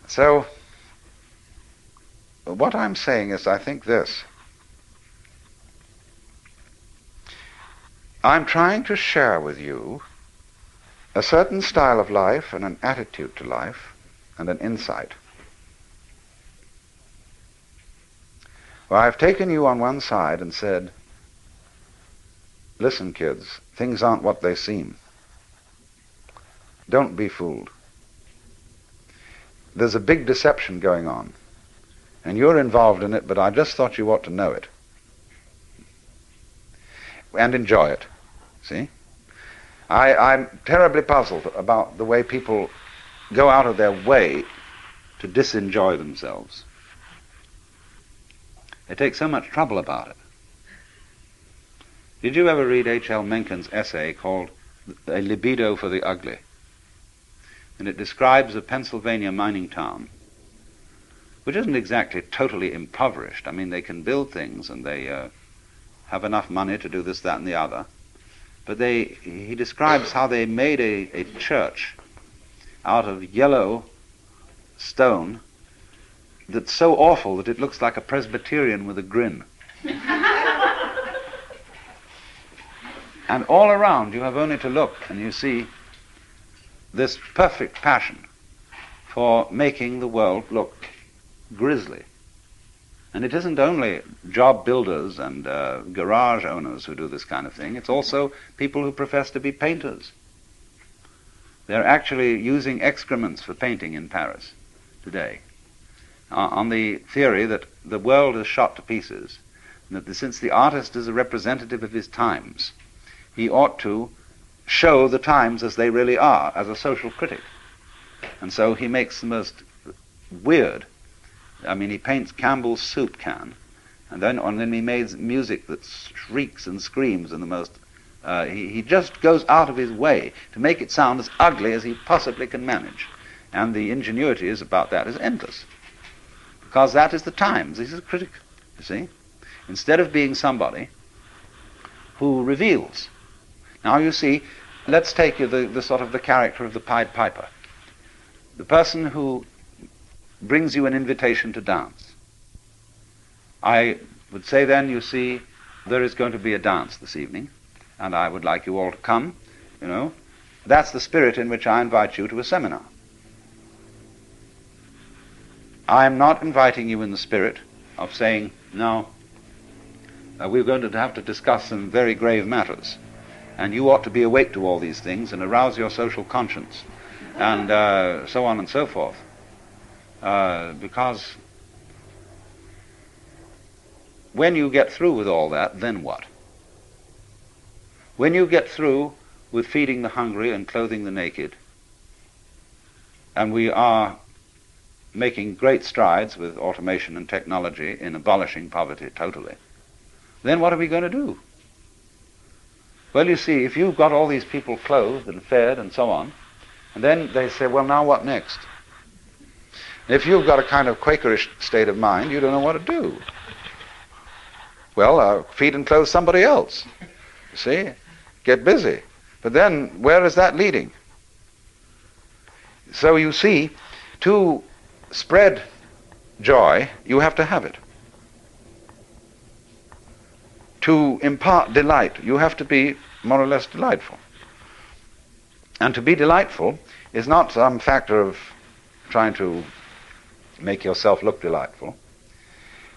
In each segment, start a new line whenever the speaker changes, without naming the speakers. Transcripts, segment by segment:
So, what I'm saying is, I think this. I'm trying to share with you a certain style of life and an attitude to life and an insight. Well, I've taken you on one side and said, listen, kids, things aren't what they seem. Don't be fooled. There's a big deception going on, and you're involved in it, but I just thought you ought to know it and enjoy it. See? I'm terribly puzzled about the way people go out of their way to disenjoy themselves. They take so much trouble about it. Did you ever read H.L. Mencken's essay called A Libido for the Ugly? And it describes a Pennsylvania mining town, which isn't exactly totally impoverished. I mean, they can build things and they have enough money to do this, that, and the other. But he describes how they made a church out of yellow stone that's so awful that it looks like a Presbyterian with a grin. And all around you have only to look and you see this perfect passion for making the world look grisly. And it isn't only job builders and garage owners who do this kind of thing, it's also people who profess to be painters. They're actually using excrements for painting in Paris today, on the theory that the world is shot to pieces, and that since the artist is a representative of his times, he ought to show the times as they really are, as a social critic. And so he makes the most weird, I mean, he paints Campbell's soup can, and then he makes music that shrieks and screams in the most, he just goes out of his way to make it sound as ugly as he possibly can manage. And the ingenuity about that is endless. Because that is the times. He's a critic, you see. Instead of being somebody who reveals. Now you see, let's take the sort of the character of the Pied Piper. The person who brings you an invitation to dance. I would say then, you see, there is going to be a dance this evening, and I would like you all to come, you know. That's the spirit in which I invite you to a seminar. I'm not inviting you in the spirit of saying, no, we're going to have to discuss some very grave matters, and you ought to be awake to all these things and arouse your social conscience, and so on and so forth. Because when you get through with all that, then what? When you get through with feeding the hungry and clothing the naked, and we are making great strides with automation and technology in abolishing poverty totally, then what are we going to do? Well, you see, if you've got all these people clothed and fed and so on, and then they say, well, now what next? If you've got a kind of Quakerish state of mind, you don't know what to do. Well, feed and clothe somebody else. You see? Get busy. But then, where is that leading? So you see, to spread joy, you have to have it. To impart delight, you have to be more or less delightful. And to be delightful is not some factor of trying to make yourself look delightful.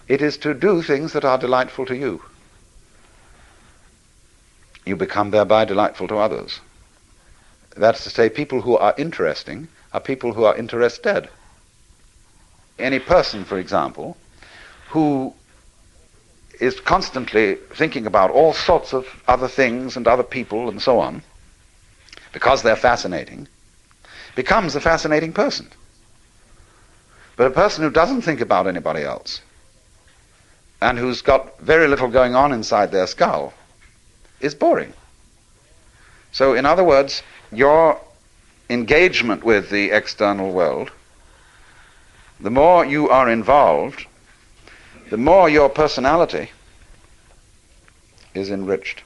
It is to do things that are delightful to you. You become thereby delightful to others. That's to say, people who are interesting are people who are interested. Any person, for example, who is constantly thinking about all sorts of other things and other people and so on, because they're fascinating, becomes a fascinating person. But a person who doesn't think about anybody else, and who's got very little going on inside their skull, is boring. So, in other words, your engagement with the external world, the more you are involved, the more your personality is enriched.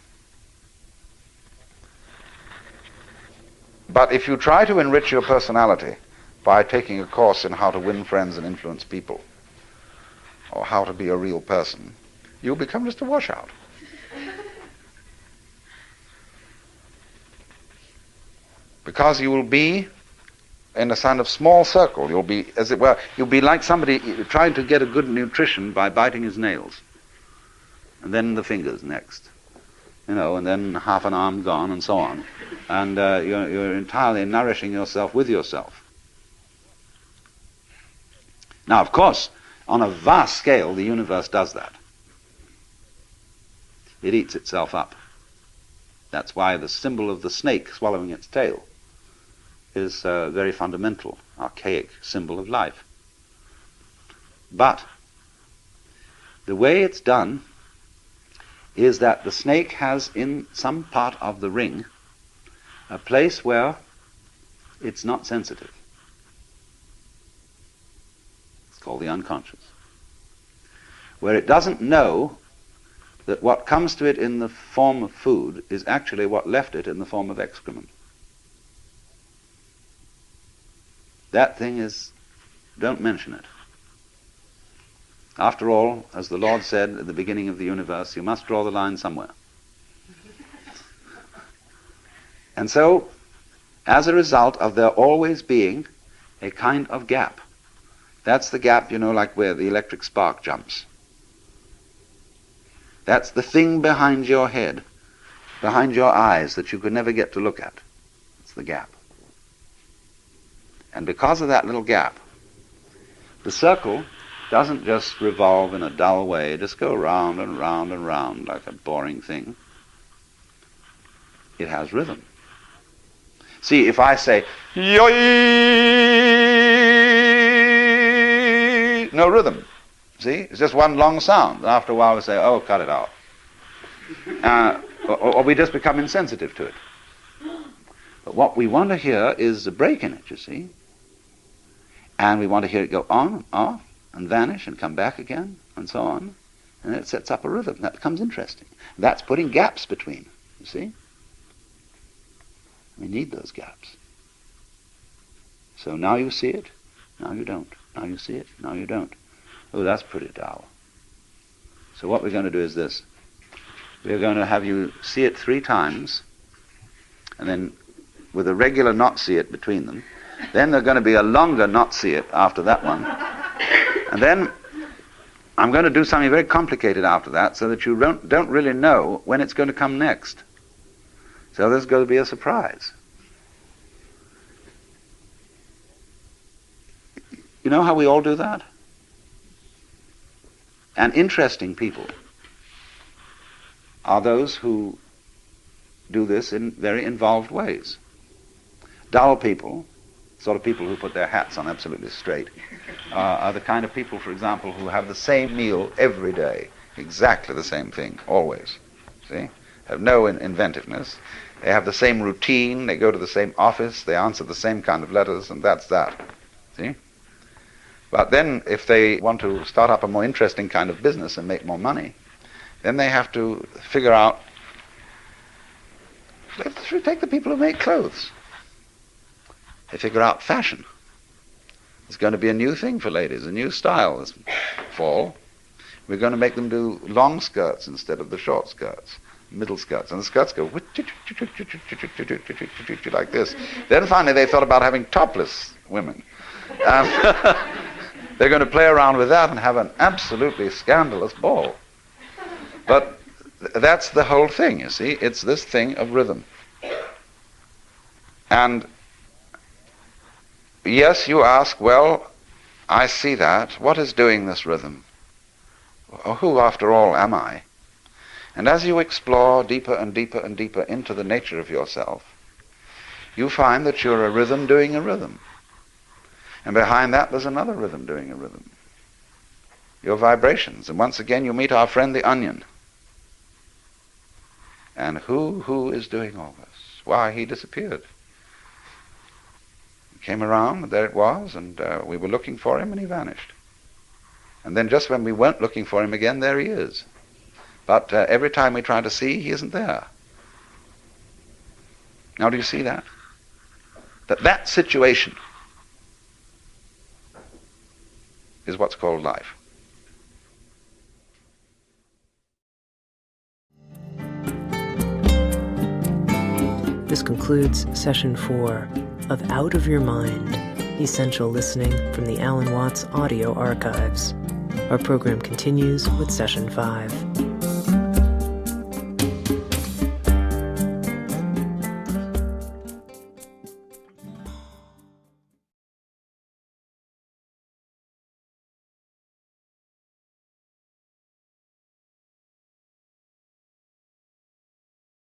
But if you try to enrich your personality by taking a course in how to win friends and influence people, or how to be a real person, you'll become just a washout. Because you will be in a kind of small circle. You'll be, as it were, you'll be like somebody trying to get a good nutrition by biting his nails. And then the fingers next. And then half an arm gone and so on. And you're entirely nourishing yourself with yourself. Now, of course, on a vast scale, the universe does that. It eats itself up. That's why the symbol of the snake swallowing its tail is a very fundamental, archaic symbol of life. But the way it's done is that the snake has in some part of the ring a place where it's not sensitive. It's called the unconscious. Where it doesn't know that what comes to it in the form of food is actually what left it in the form of excrement. That thing is, don't mention it. After all, as the Lord said at the beginning of the universe, you must draw the line somewhere. And so, as a result of there always being a kind of gap, that's the gap, like where the electric spark jumps. That's the thing behind your head, behind your eyes, that you could never get to look at. It's the gap. And because of that little gap, the circle doesn't just revolve in a dull way, just go round and round and round like a boring thing. It has rhythm. See, if I say, yoy, no rhythm. See, it's just one long sound. And after a while we say, oh, cut it out. Or we just become insensitive to it. But what we want to hear is a break in it, you see. And we want to hear it go on and off and vanish and come back again and so on. And it sets up a rhythm. That becomes interesting. That's putting gaps between, you see. We need those gaps. So now you see it, now you don't. Now you see it, now you don't. Oh, that's pretty dull. So what we're going to do is this. We're going to have you see it 3 times, and then with a regular not see it between them. Then there's going to be a longer not see it after that one. And then I'm going to do something very complicated after that so that you don't really know when it's going to come next. So there's going to be a surprise. You know how we all do that? And interesting people are those who do this in very involved ways. Dull people, sort of people who put their hats on absolutely straight, are the kind of people, for example, who have the same meal every day, exactly the same thing, always. See? Have no inventiveness. They have the same routine, they go to the same office, they answer the same kind of letters, and that's that. See? But then if they want to start up a more interesting kind of business and make more money, then they have to figure out, let's take the people who make clothes. They figure out fashion. It's going to be a new thing for ladies, a new style this fall. We're going to make them do long skirts instead of the short skirts, middle skirts. And the skirts go like this. Then finally they thought about having topless women. They're going to play around with that and have an absolutely scandalous ball. But that's the whole thing, you see. It's this thing of rhythm. And yes, you ask, well, I see that. What is doing this rhythm? Who, after all, am I? And as you explore deeper and deeper and deeper into the nature of yourself, you find that you're a rhythm doing a rhythm. And behind that there's another rhythm doing a rhythm. Your vibrations. And once again you meet our friend the onion. And who is doing all this? Why, he disappeared. He came around, and there it was, and we were looking for him, and he vanished. And then just when we weren't looking for him again, there he is. But every time we try to see, he isn't there. Now do you see that? That situation is what's called life.
This concludes Session 4 of Out of Your Mind, Essential Listening from the Alan Watts Audio Archives. Our program continues with Session 5.